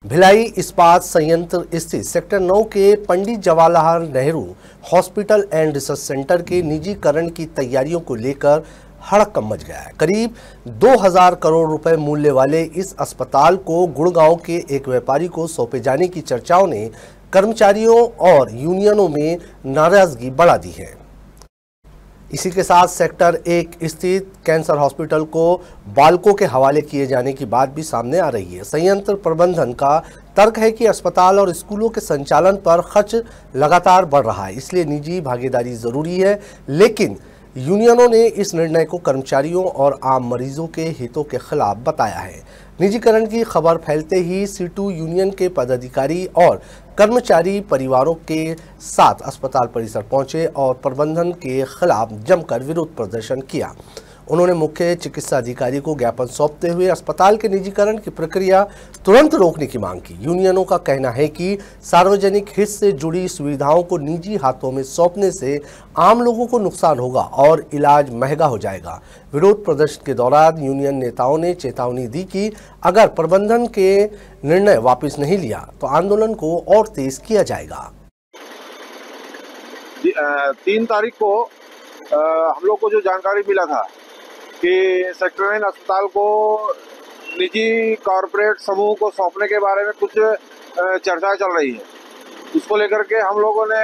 भिलाई इस्पात संयंत्र स्थित सेक्टर 9 के Pandit Jawaharlal Nehru hospital and research centre के निजीकरण की तैयारियों को लेकर हड़कंप मच गया है। करीब 2000 करोड़ रुपए मूल्य वाले इस अस्पताल को गुड़गांव के एक व्यापारी को सौंपे जाने की चर्चाओं ने कर्मचारियों और यूनियनों में नाराजगी बढ़ा दी है। इसी के साथ सेक्टर 1 स्थित कैंसर हॉस्पिटल को बाल्को के हवाले किए जाने की बात भी सामने आ रही है। संयंत्र प्रबंधन का तर्क है कि अस्पताल और स्कूलों के संचालन पर खर्च लगातार बढ़ रहा है, इसलिए निजी भागीदारी जरूरी है। लेकिन यूनियनों ने इस निर्णय को कर्मचारियों और आम मरीजों के हितों के खिलाफ बताया है। निजीकरण की खबर फैलते ही सीटू यूनियन के पदाधिकारी और कर्मचारी परिवारों के साथ अस्पताल परिसर पहुंचे और प्रबंधन के खिलाफ जमकर विरोध प्रदर्शन किया। उन्होंने मुख्य चिकित्सा अधिकारी को ज्ञापन सौंपते हुए अस्पताल के निजीकरण की प्रक्रिया तुरंत रोकने की मांग की। यूनियनों का कहना है कि सार्वजनिक हित से जुड़ी सुविधाओं को निजी हाथों में सौंपने से आम लोगों को नुकसान होगा और इलाज महंगा हो जाएगा। विरोध प्रदर्शन के दौरान यूनियन नेताओं ने चेतावनी दी कि अगर प्रबंधन के निर्णय वापस नहीं लिया तो आंदोलन को और तेज किया जाएगा। 3 तारीख को हम लोग को जो जानकारी मिला था कि सेक्टर 9 अस्पताल को निजी कॉरपोरेट समूह को सौंपने के बारे में कुछ चर्चाएं चल रही है। इसको लेकर के हम लोगों ने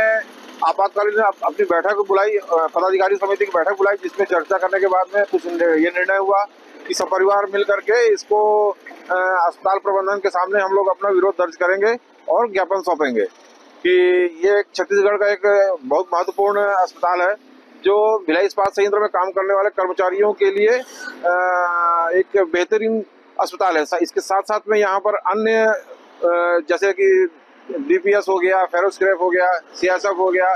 आपातकालीन अपनी बैठक बुलाई, पदाधिकारी समिति की बैठक बुलाई, जिसमें चर्चा करने के बाद में कुछ ये निर्णय हुआ कि सपरिवार मिल करके इसको अस्पताल प्रबंधन के सामने हम लोग अपना विरोध दर्ज करेंगे और ज्ञापन सौंपेंगे कि ये छत्तीसगढ़ का एक बहुत महत्वपूर्ण अस्पताल है जो भिलाई इस्पात संयंत्र में काम करने वाले कर्मचारियों के लिए एक बेहतरीन अस्पताल है। इसके साथ साथ में यहाँ पर अन्य जैसे कि डीपीएस हो गया, फेरोस्क्रैप हो गया, सीएसएफ हो गया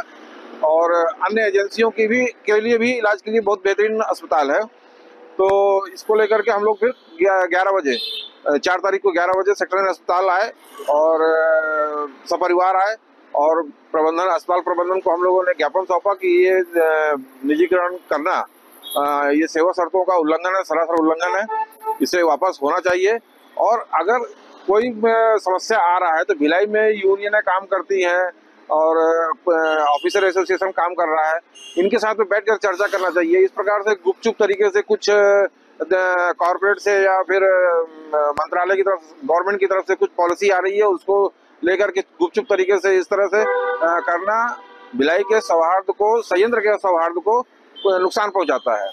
और अन्य एजेंसियों की भी के लिए भी इलाज के लिए बहुत बेहतरीन अस्पताल है। तो इसको लेकर के हम लोग फिर 11 बजे 4 तारीख को 11 बजे सेक्टर 9 अस्पताल आए और सपरिवार आए और अस्पताल प्रबंधन को हम लोगों ने ज्ञापन सौंपा कि ये निजीकरण करना ये सेवा शर्तों का उल्लंघन है, सरासर उल्लंघन है, इसे वापस होना चाहिए। और अगर कोई समस्या आ रहा है तो भिलाई में यूनियनें काम करती हैं और ऑफिसर एसोसिएशन काम कर रहा है, इनके साथ में बैठकर चर्चा करना चाहिए। इस प्रकार से गुपचुप तरीके से कुछ कॉर्पोरेट से या फिर मंत्रालय की तरफ, गवर्नमेंट की तरफ से कुछ पॉलिसी आ रही है, उसको लेकर के गुपचुप तरीके से इस तरह से करना भिलाई के सौहार्द को, संयंत्र के सौहार्द को नुकसान पहुंचाता है।